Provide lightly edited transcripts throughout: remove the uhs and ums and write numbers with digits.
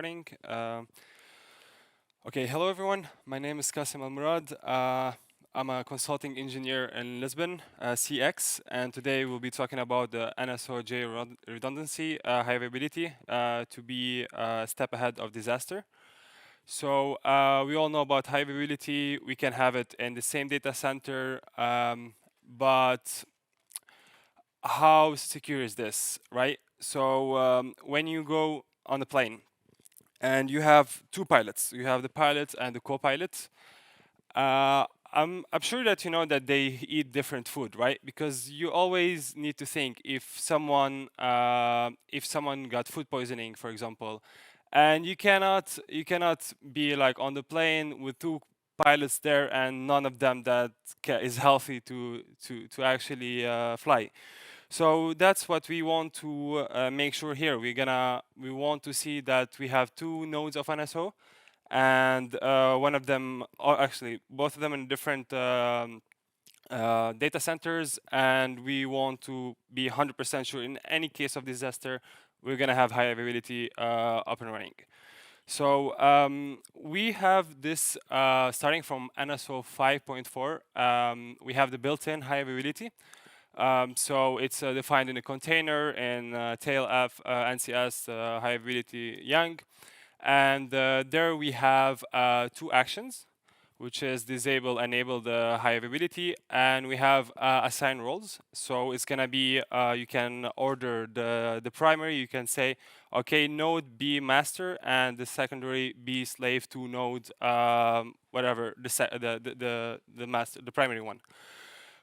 starting. Okay, hello everyone. My name is Kassem El-Murad. I'm a consulting engineer in Lisbon, CX, and today we'll be talking about the NSO Geo-redundancy, high availability, to be a step ahead of disaster. So we all know about high availability. We can have it in the same data center, but how secure is this, right? So when you go on a plane and you have two pilots, you have the pilot and the co-pilot. I'm sure that you know that they eat different food, right? Because you always need to think if someone got food poisoning, for example, and you cannot be like on the plane with two pilots there and none of them that is healthy to actually fly. So that's what we want to make sure here. We want to see that we have two nodes of NSO, and one of them, or actually both of them, in different data centers, and we want to be 100% sure in any case of disaster we're gonna have high availability up and running. So we have this starting from NSO 5.4. We have the built-in high availability. So it's defined in a container in tail-F NCS high availability Yang. And there we have two actions, which is disable, enable the high availability, and we have assign roles. So it's gonna be you can order the primary. You can say, okay, node be master, and the secondary be slave to node whatever the master, the primary one.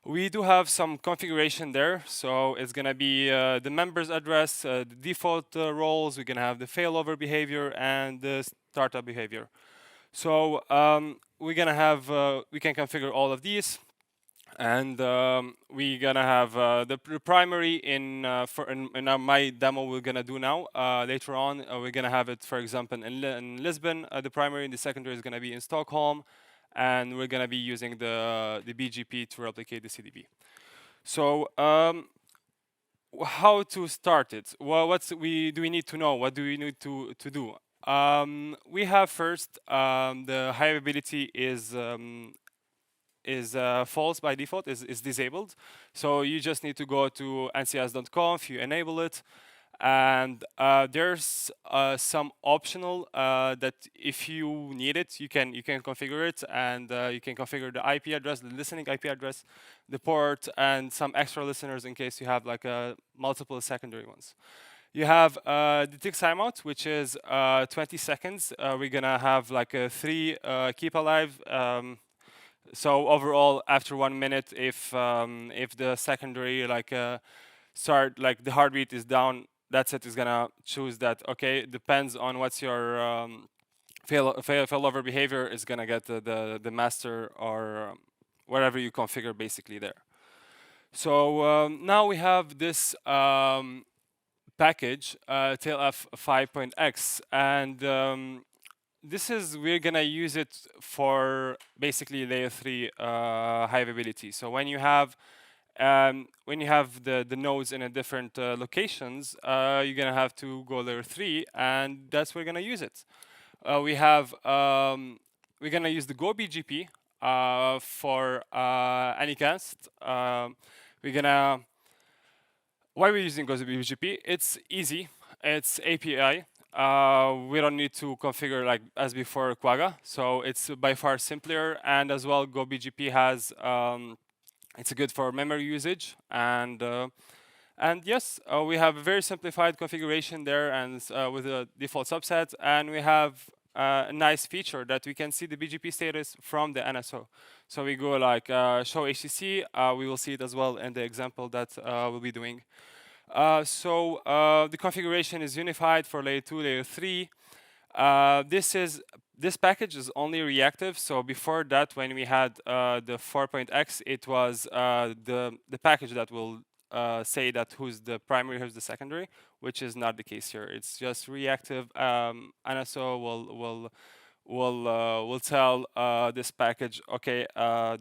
We do have some configuration there, so it's gonna be the member's address, the default roles. We're gonna have the failover behavior and the startup behavior. So we're gonna have we can configure all of these, and we're gonna have the primary in my demo we're gonna do now. Later on, we're gonna have it, for example, in Lisbon. The primary and the secondary is gonna be in Stockholm, and we're gonna be using the BGP to replicate the CDB. So how to start it? Well, do we need to know? What do we need to do? We have first the high availability is false by default, is disabled. So you just need to go to ncs.conf, you enable it, and there's some optional that if you need it, you can configure it, and you can configure the IP address, the listening IP address, the port, and some extra listeners in case you have like multiple secondary ones. You have the tick timeout, which is 20 seconds. We're gonna have like a 3 keep alive. So overall, after 1 minute, if the secondary start, like the heartbeat is down, that's it. Is gonna choose that. Okay, depends on what's your failover behavior. Is gonna get the master or whatever you configure basically there. So now we have this package tailf 5.x, and this is, we're gonna use it for basically layer 3 high availability. So when you have the nodes in a different locations, you're gonna have to go layer 3, and that's where we're gonna use it. We're gonna use the GoBGP for Anycast. We're gonna Why we're using GoBGP? It's easy. It's API. We don't need to configure like as before Quagga, so it's by far simpler. And as well, GoBGP has it's good for memory usage, and yes, we have a very simplified configuration there, and with a default subset, and we have a nice feature that we can see the BGP status from the NSO. So we go like show HCC. We will see it as well in the example that we'll be doing. So the configuration is unified for layer 2, layer 3. This package is only reactive. So before that, when we had the 4.x, it was the package that will say that who's the primary, who's the secondary, which is not the case here. It's just reactive. NSO will tell this package, okay,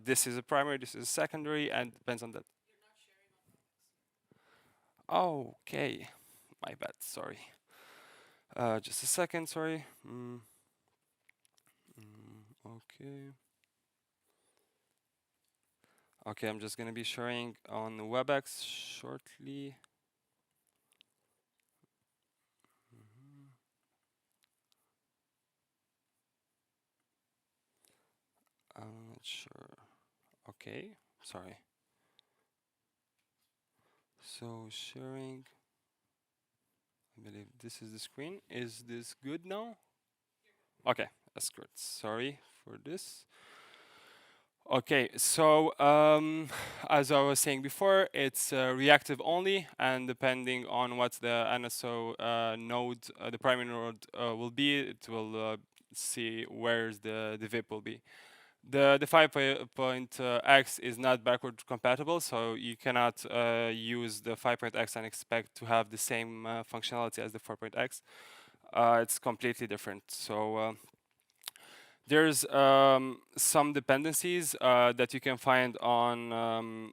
this is a primary, this is a secondary, and depends on that. Okay, my bad, sorry. Just a second, sorry. Okay. Okay, I'm just gonna be sharing on the WebEx shortly. I'm not sure. Okay, sorry. So sharing, I believe this is the screen. Is this good now? Okay, that's good. Sorry for this. Okay, so as I was saying before, it's reactive only, and depending on what the NSO node, the primary node will be, it will see where's the VIP will be. The 5.x is not backward compatible, so you cannot use the 5.x and expect to have the same functionality as the 4.x. It's completely different. So there's some dependencies that you can find on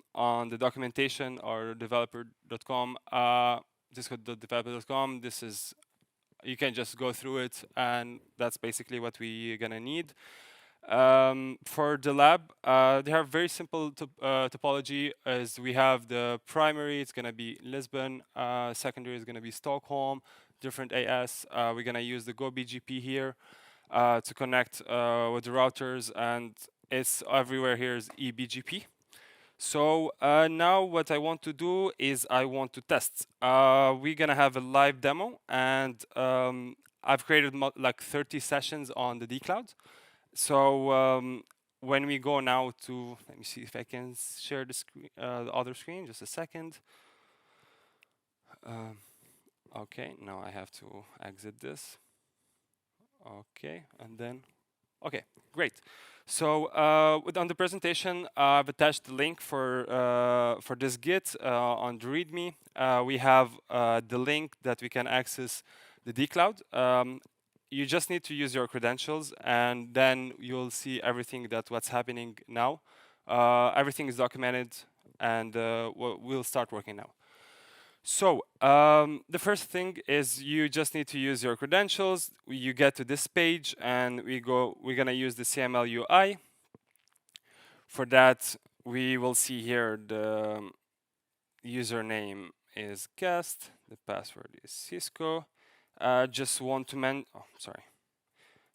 the documentation or developer.com, disco.developer.com. This is, you can just go through it, and that's basically what we're gonna need. For the lab, they have very simple topology. As we have the primary, it's gonna be Lisbon. Secondary is gonna be Stockholm. Different AS. We're gonna use the GoBGP here to connect with the routers, and it's everywhere here is eBGP. So now what I want to do is I want to test. We're gonna have a live demo, and I've created like 30 sessions on the dCloud. So when we go now to, let me see if I can share the screen, the other screen, just a second. Okay, now I have to exit this. Okay, and then, okay, great. So on the presentation, I've attached the link for this Git on the README. We have the link that we can access the dCloud. You just need to use your credentials, and then you'll see everything that what's happening now. Everything is documented, and we'll start working now. So the first thing is you just need to use your credentials. You get to this page, and we're gonna use the CML UI. For that, we will see here the username is guest, the password is Cisco. Just want to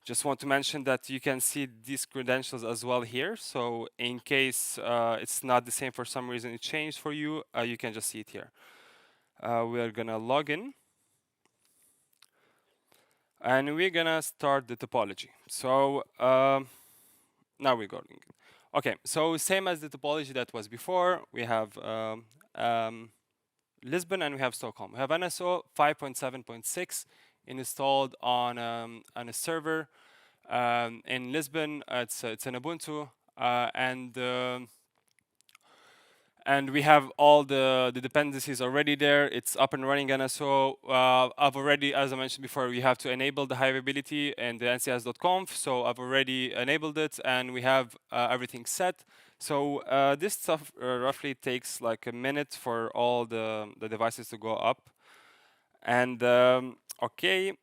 just want to mention that you can see these credentials as well here. So in case it's not the same for some reason, it changed for you, you can just see it here. We are gonna log in, and we're gonna start the topology. So now we're going. Okay, so same as the topology that was before, we have Lisbon and we have Stockholm. We have NSO 5.7.6 installed on a server in Lisbon. It's an Ubuntu, and we have all the dependencies already there. It's up and running NSO. I've already, as I mentioned before, we have to enable the high availability and the ncs.conf. So I've already enabled it, and we have everything set. So this stuff roughly takes like a minute for all the devices to go up. And okay,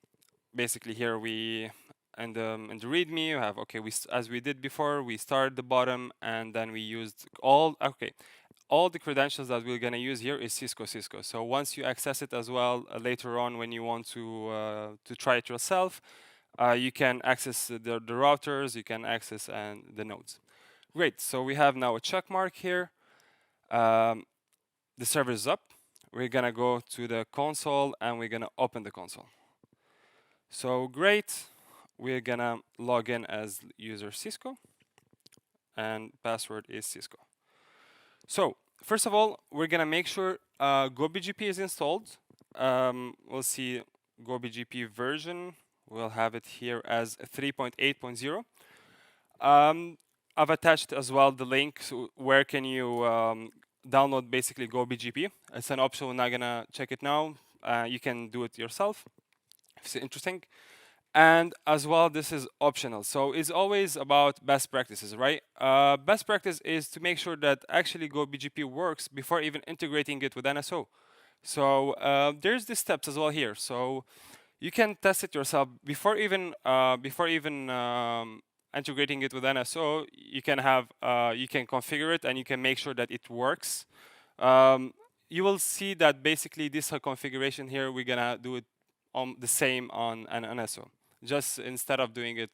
basically here we in the README you have, okay, as we did before, we started the bottom, and then we used all the credentials that we're gonna use here is Cisco. So once you access it as well later on when you want to try it yourself, you can access the routers, you can access the nodes. Great. So we have now a check mark here. The server is up. We're gonna go to the console, and we're gonna open the console. So great. We're gonna log in as user Cisco, and password is Cisco. So first of all, we're gonna make sure GoBGP is installed. We'll see GoBGP version. We'll have it here as 3.8.0. I've attached as well the link so where can you download basically GoBGP. It's an option. We're not gonna check it now. You can do it yourself if it's interesting. And as well, this is optional. So it's always about best practices, right? Best practice is to make sure that actually GoBGP works before even integrating it with NSO. So there's the steps as well here. So you can test it yourself before even integrating it with NSO. You can configure it and you can make sure that it works. Um, you will see that basically this configuration here, we're gonna do it on the same on an NSO. Just instead of doing it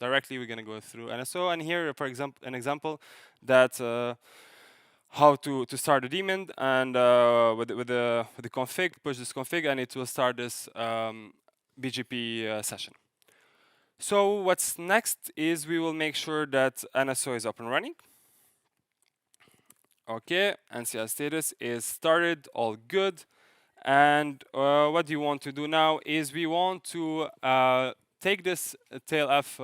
directly, we're gonna go through NSO. And here, for example, an example that how to start a daemon, and with the config, push this config, and it will start this BGP session. So what's next is we will make sure that NSO is up and running. Okay, NCS status is started, all good. And what you want to do now is we want to take this tailf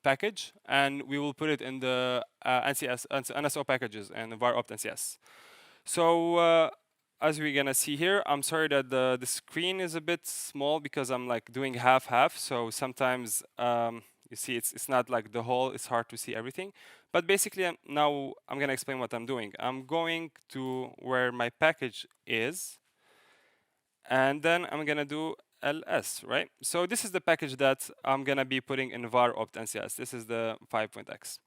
package and we will put it in the NSO packages and var opt NCS. So as we're gonna see here, I'm sorry that the screen is a bit small because I'm like doing half. So sometimes you see it's not like the whole. It's hard to see everything. But basically, now I'm gonna explain what I'm doing. I'm going to where my package is, and then I'm gonna do ls, right? So this is the package that I'm gonna be putting in var opt NCS. This is the 5.x.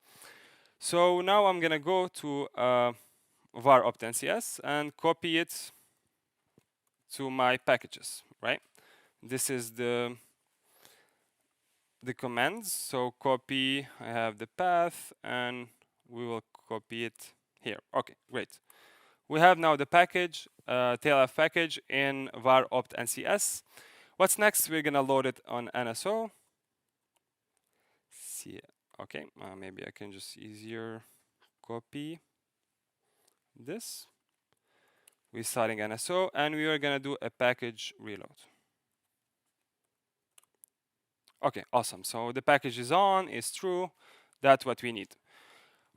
So now I'm gonna go to var opt NCS and copy it to my packages, right? This is the commands. So copy, I have the path, and we will copy it here. Okay, great. We have now the package, tailf package in var opt NCS. What's next? We're gonna load it on NSO. See, okay, maybe I can just easier copy this. We're starting NSO, and we are gonna do a package reload. Okay, awesome. So the package is on, is true. That's what we need.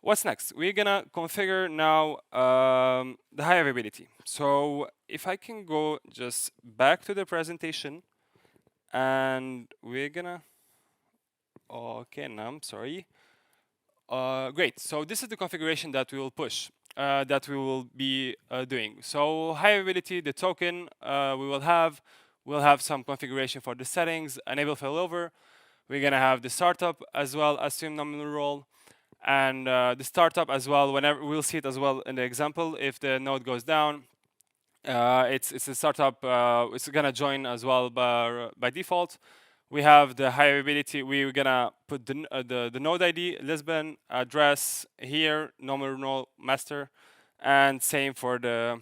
What's next? We're gonna configure now the high availability. So if I can go just back to the presentation, and we're gonna, okay, no, I'm sorry. Great, so this is the configuration that we will push, that we will be doing. So high availability, the token we'll have some configuration for the settings, enable failover. We're gonna have the startup as well, assume nominal role, and the startup as well. Whenever we'll see it as well in the example, if the node goes down, it's a startup. It's gonna join as well by default. We have the high availability. We're gonna put the node ID, Lisbon address here, nominal master, and same for the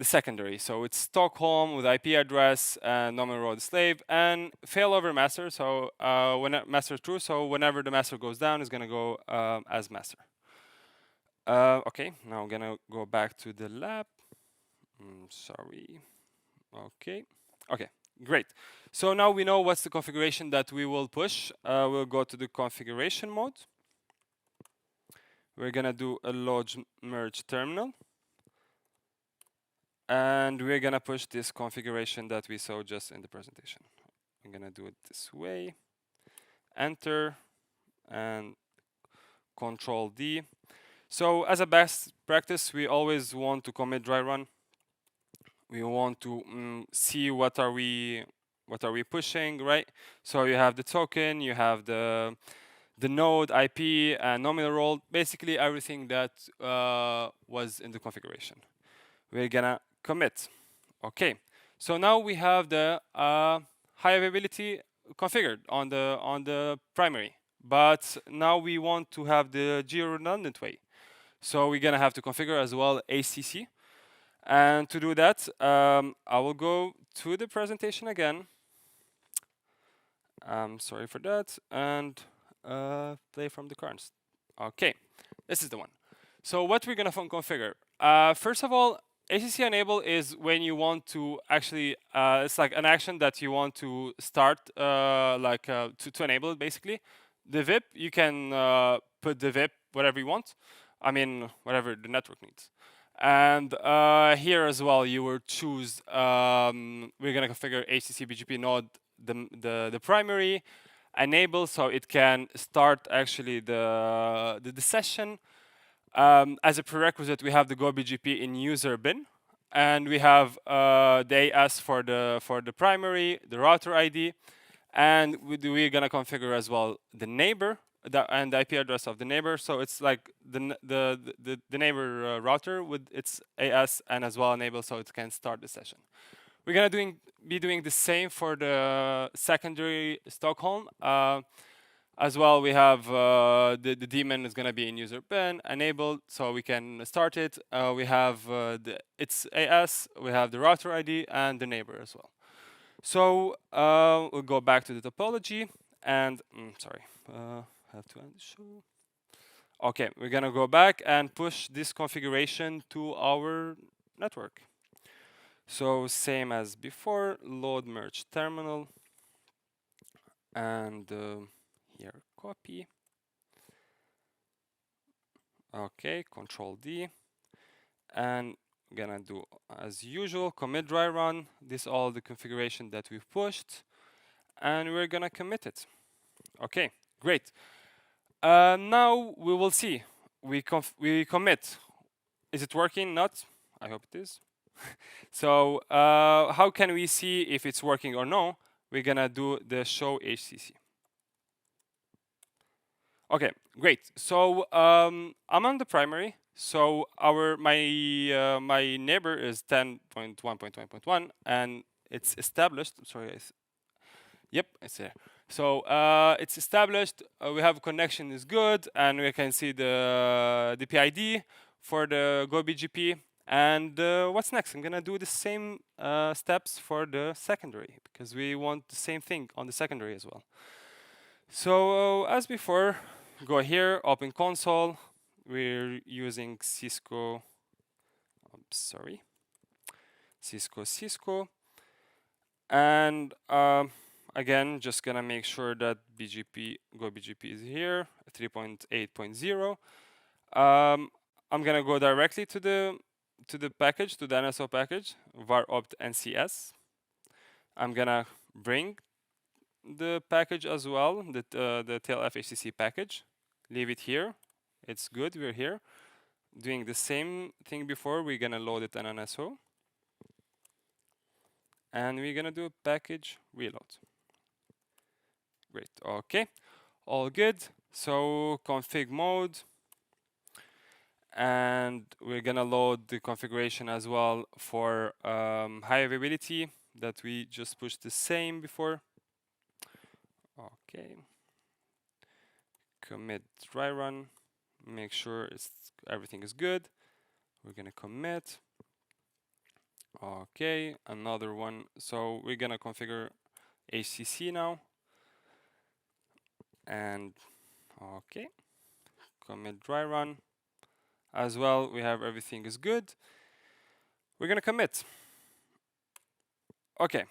secondary. So it's Stockholm with IP address and nominal road slave and failover master. So when master is true, so whenever the master goes down, it's gonna go as master. Okay, now I'm gonna go back to the lab. Sorry. Okay. Okay. Great. So now we know what's the configuration that we will push. We'll go to the configuration mode. We're gonna do a load merge terminal. And we're gonna push this configuration that we saw just in the presentation. I'm gonna do it this way. Enter and Control D. So as a best practice, we always want to commit dry run. We want to see what are we pushing, right? So you have the token, you have the node IP and nominal role, basically everything that was in the configuration. We're gonna commit. Okay, so now we have the high availability configured on the primary, but now we want to have the geo-redundant way. So we're gonna have to configure as well ACC. And to do that, I will go to the presentation again. Sorry for that, and play from the cards. Okay, this is the one. So what we're gonna configure. First of all, ACC enable is when you want to actually, it's like an action that you want to start, to enable it basically. The VIP, you can put the VIP whatever you want. I mean, whatever the network needs. And here as well, you will choose, we're gonna configure HTTP BGP node, the primary, enable so it can start actually the session. As a prerequisite, we have the GoBGP in user bin. and we have the AS for the primary, the router ID, and we're gonna configure as well the neighbor and the IP address of the neighbor. So it's like the neighbor router with its AS and as well enable, so it can start the session. We're gonna be doing the same for the secondary Stockholm. As well, we have the daemon is gonna be in user bin enabled, so we can start it. We have its AS, we have the router ID and the neighbor as well. So we'll go back to the topology and sorry, have to end the show. Okay, we're gonna go back and push this configuration to our network. So same as before, load merge terminal, and here copy. Okay, Control D, and gonna do as usual commit dry run. This all the configuration that we've pushed, and we're gonna commit it. Okay, great. Now we will see. We commit. Is it working? Not. I hope it is. So how can we see if it's working or no? We're gonna do the show HCC. Okay, great. So I'm on the primary. So my neighbor is 10.1.1.1, and it's established. Sorry, yep, it's there. So it's established. We have a connection is good, and we can see the PID for the GoBGP. And what's next? I'm gonna do the same steps for the secondary because we want the same thing on the secondary as well. So as before, go here, open console. We're using Cisco. Cisco. And again, just gonna make sure that GoBGP is here, 3.8.0. I'm gonna go directly to the package, to the NSO package, var opt NCS. I'm gonna bring the package as well, the TLF HCC package. Leave it here. It's good. We're here doing the same thing before. We're gonna load it on NSO, and we're gonna do a package reload. Great. Okay, all good. So config mode, and we're gonna load the configuration as well for high availability that we just pushed the same before. Okay. Commit dry run. Make sure everything is good. We're gonna commit. Okay, another one. So we're gonna configure HCC now. And okay, commit dry run. As well, we have everything is good. We're gonna commit. Okay,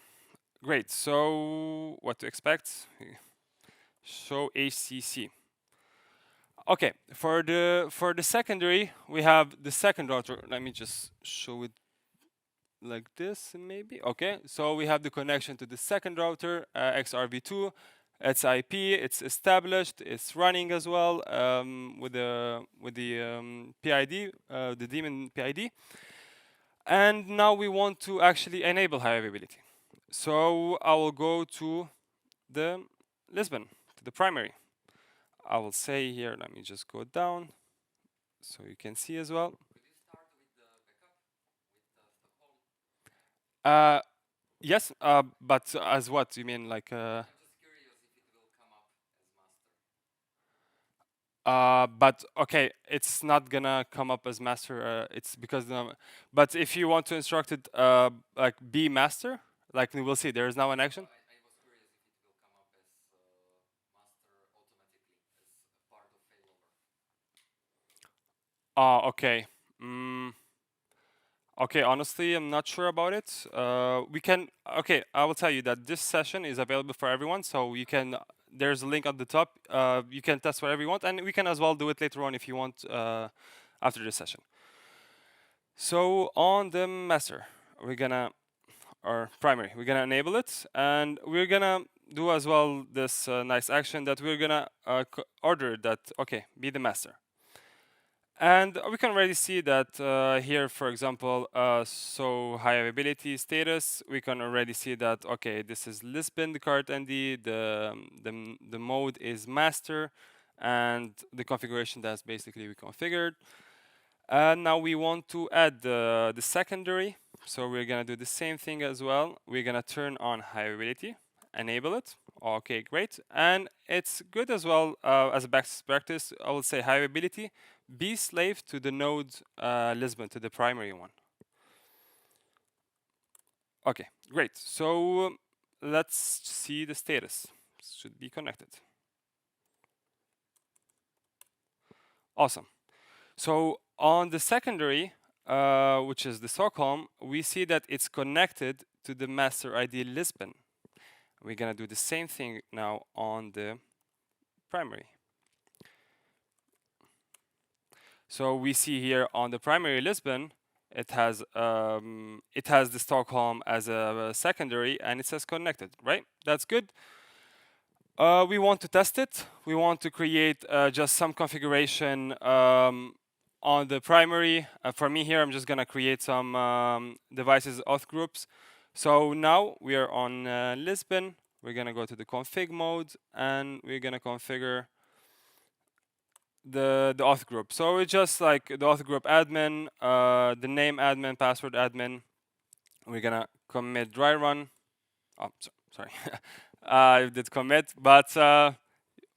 great. So what to expect? Show HCC. Okay, for the secondary, we have the second router. Let me just show it like this, maybe. Okay, so we have the connection to the second router, XRV2. It's IP. It's established. It's running as well with the PID, the daemon PID. And now we want to actually enable high availability. So I will go to the Lisbon, to the primary. I will say here, let me just go down so you can see as well. Could you start with the backup with Stockholm? Yes, but as what? You mean like? I'm just curious if it will come up as master. But okay, it's not gonna come up as master. It's because but if you want to instruct it like be master, like we'll see, there is now an action. I was curious if it will come up as master automatically as part of failover. Okay. Okay, honestly, I'm not sure about it. We can. Okay, I will tell you that this session is available for everyone, so you can. There's a link at the top. You can test whatever you want, and we can as well do it later on if you want after this session. So on the master, we're gonna, or primary, we're gonna enable it, and we're gonna do as well this nice action that we're gonna order that. Okay, be the master. And we can already see that here, for example, so high availability status, we can already see that, okay, this is Lisbon, the card ND, the mode is master, and the configuration that's basically we configured. And now we want to add the secondary. So we're gonna do the same thing as well. We're gonna turn on high availability, enable it. Okay, great. And it's good as well as a best practice. I will say high availability, be slave to the node Lisbon, to the primary one. Okay, great. So let's see the status. Should be connected. Awesome. So on the secondary, which is the Stockholm, we see that it's connected to the master ID Lisbon. We're gonna do the same thing now on the primary. So we see here on the primary Lisbon, it has the Stockholm as a secondary, and it says connected, right? That's good. We want to test it. We want to create just some configuration on the primary. For me here, I'm just gonna create some devices auth groups. So now we are on Lisbon. We're gonna go to the config mode, and we're gonna configure the auth group. So it's just like the auth group admin, the name admin, password admin. We're gonna commit dry run. Oh, sorry. I did commit, but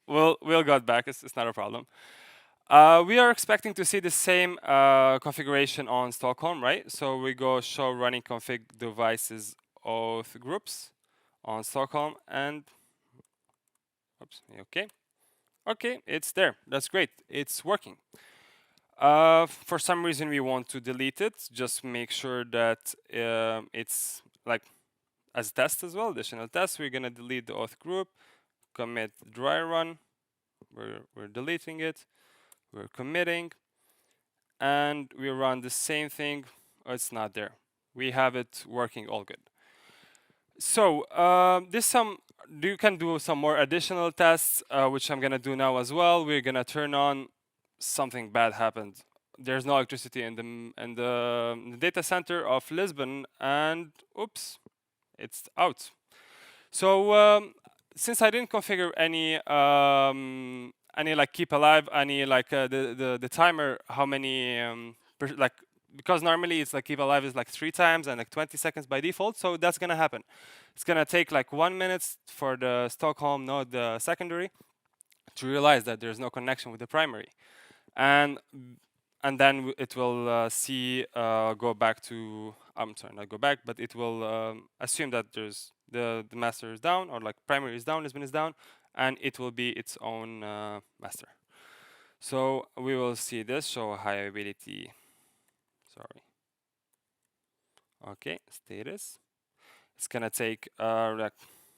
we'll get back. It's not a problem. We are expecting to see the same configuration on Stockholm, right? So we go show running config devices auth groups on Stockholm, and oops, okay. Okay, it's there. That's great. It's working. For some reason, we want to delete it. Just make sure that it's like as test as well, additional test. We're gonna delete the auth group, commit dry run. We're deleting it. We're committing, and we run the same thing. Oh, it's not there. We have it working all good. So this some you can do some more additional tests, which I'm gonna do now as well. We're gonna turn on something bad happened. There's no electricity in the data center of Lisbon, and oops, it's out. So since I didn't configure any like keep alive, any like the timer, how many like because normally it's like keep alive is like 3 times and like 20 seconds by default. So that's gonna happen. It's gonna take like 1 minute for the Stockholm node, the secondary, to realize that there's no connection with the primary, and then it will see go back to I'm sorry, not go back, but it will assume that there's the master is down, or like primary is down, Lisbon is down, and it will be its own master. So we will see this show high availability. Sorry. Okay, status. It's gonna take like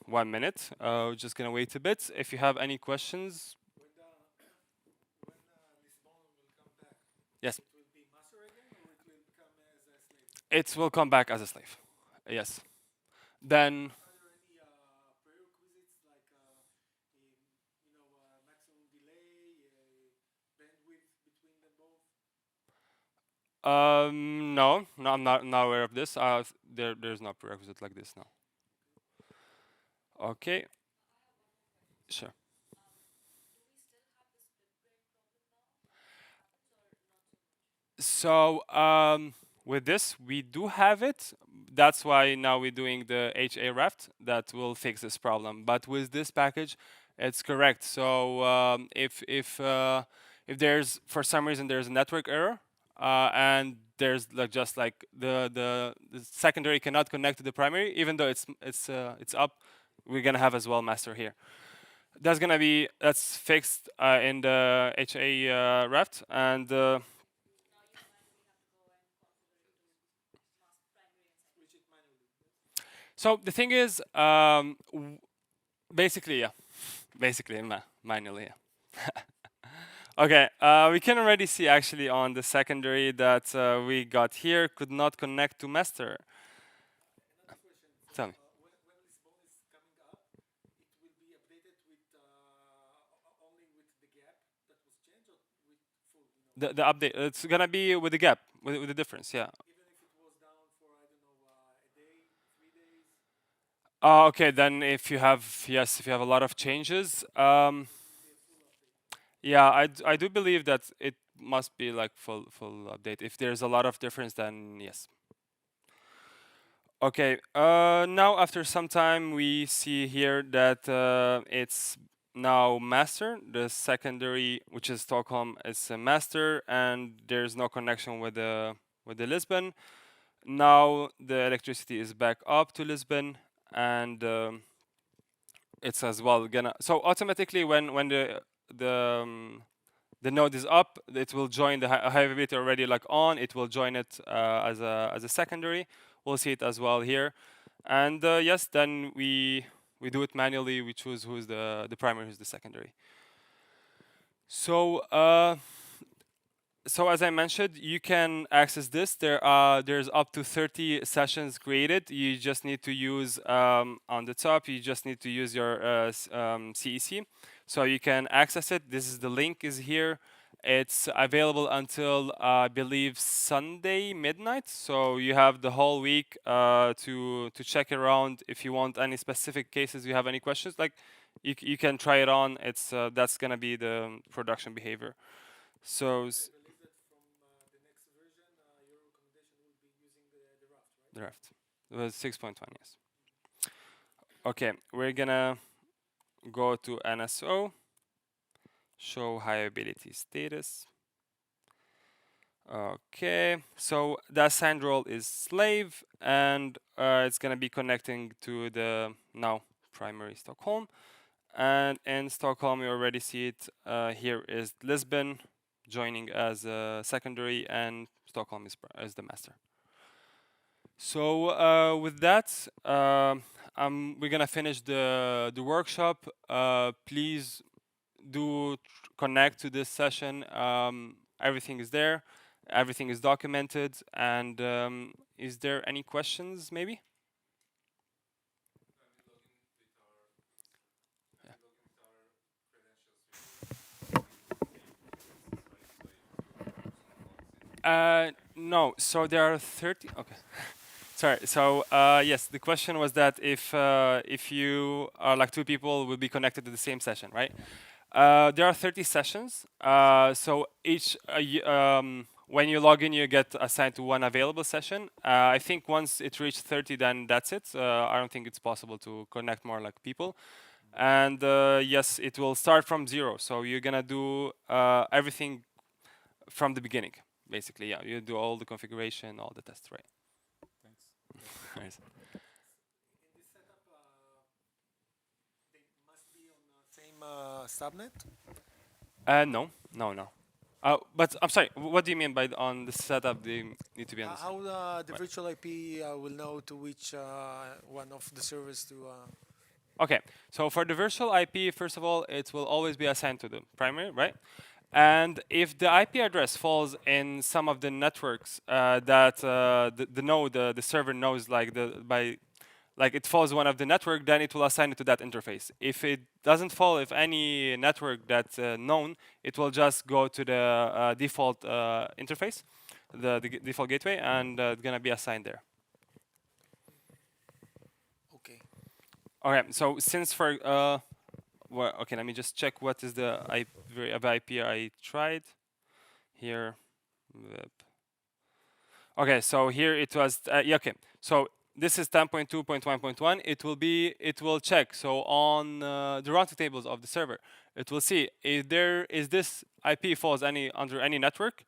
1 minute. We're just gonna wait a bit. If you have any questions, yes, it will come back as a slave. Yes. Then no, no, I'm not aware of this. There's no prerequisite like this now. Okay, sure. So with this, we do have it. That's why now we're doing the HA raft that will fix this problem. But with this package, it's correct. So if there's for some reason there's a network error and there's like just like the secondary cannot connect to the primary, even though it's up, we're gonna have as well master here. That's fixed in the HA raft and. So the thing is, basically, yeah, basically manually, yeah. Okay, we can already see actually on the secondary that we got here could not connect to master. Tell me. The update, it's gonna be with the gap, with the difference, yeah. Okay, then if you have, yes, if you have a lot of changes, yeah, I do believe that it must be like full update. If there's a lot of difference, then yes. Okay, now after some time, we see here that it's now master. The secondary, which is Stockholm, is a master, and there's no connection with the Lisbon. Now the electricity is back up to Lisbon, and it's as well gonna. So automatically, when the node is up, it will join the high availability already like on. It will join it as a secondary. We'll see it as well here, and yes, then we do it manually. We choose who's the primary, who's the secondary. So so as I mentioned, you can access this. There's up to 30 sessions created. You just need to use on the top. You just need to use your CEC, so you can access it. This is the link is here. It's available until I believe Sunday midnight. So you have the whole week to check around. If you want any specific cases, you have any questions, like you can try it on. It's that's gonna be the production behavior. So. Draft. It was 6.1, yes. Okay, we're gonna go to NSO, show high availability status. Okay, so the assigned role is slave, and it's gonna be connecting to the now primary Stockholm. And in Stockholm, you already see it. Here is Lisbon joining as a secondary, and Stockholm is the master. So with that, we're gonna finish the workshop. Please do connect to this session. Everything is there, everything is documented, and is there any questions? Maybe. No. So there are 30. Okay. Sorry. So yes, the question was that if you are like two people will be connected to the same session, right? There are 30 sessions. So each when you log in, you get assigned to one available session. I think once it reaches 30, then that's it. I don't think it's possible to connect more like people. And yes, it will start from zero. So you're gonna do everything from the beginning, basically. Yeah, you do all the configuration, all the tests, right? Nice. Same subnet? No, no, no. But I'm sorry. What do you mean by on the setup? They need to be on the same. How the Right. virtual IP will know to which one of the servers to... Okay. So for the virtual IP, first of all, it will always be assigned to the primary, right? And if the IP address falls in some of the networks that the node, the server knows, like like it falls one of the network, then it will assign it to that interface. If it doesn't fall, if any network that's known, it will just go to the default interface, the default gateway, and it's gonna be assigned there. Okay. Okay, so since for well, okay, let me just check what is the IP I tried here. Web. Okay, so here it was yeah, okay. So this is 10.2.1.1. It will check. So on the routing tables of the server, it will see if there is this IP falls under any network.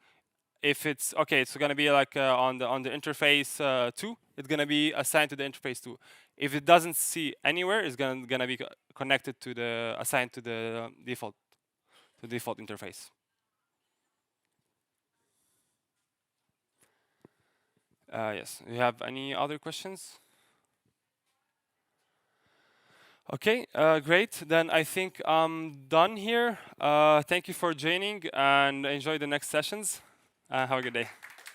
If it's okay, it's gonna be like on the interface 2. It's gonna be assigned to the interface 2. If it doesn't see anywhere, it's gonna be connected to the assigned to the default interface. Yes. Do you have any other questions? Okay, great. Then I think I'm done here. Thank you for joining and enjoy the next sessions. Have a good day.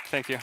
Thank you.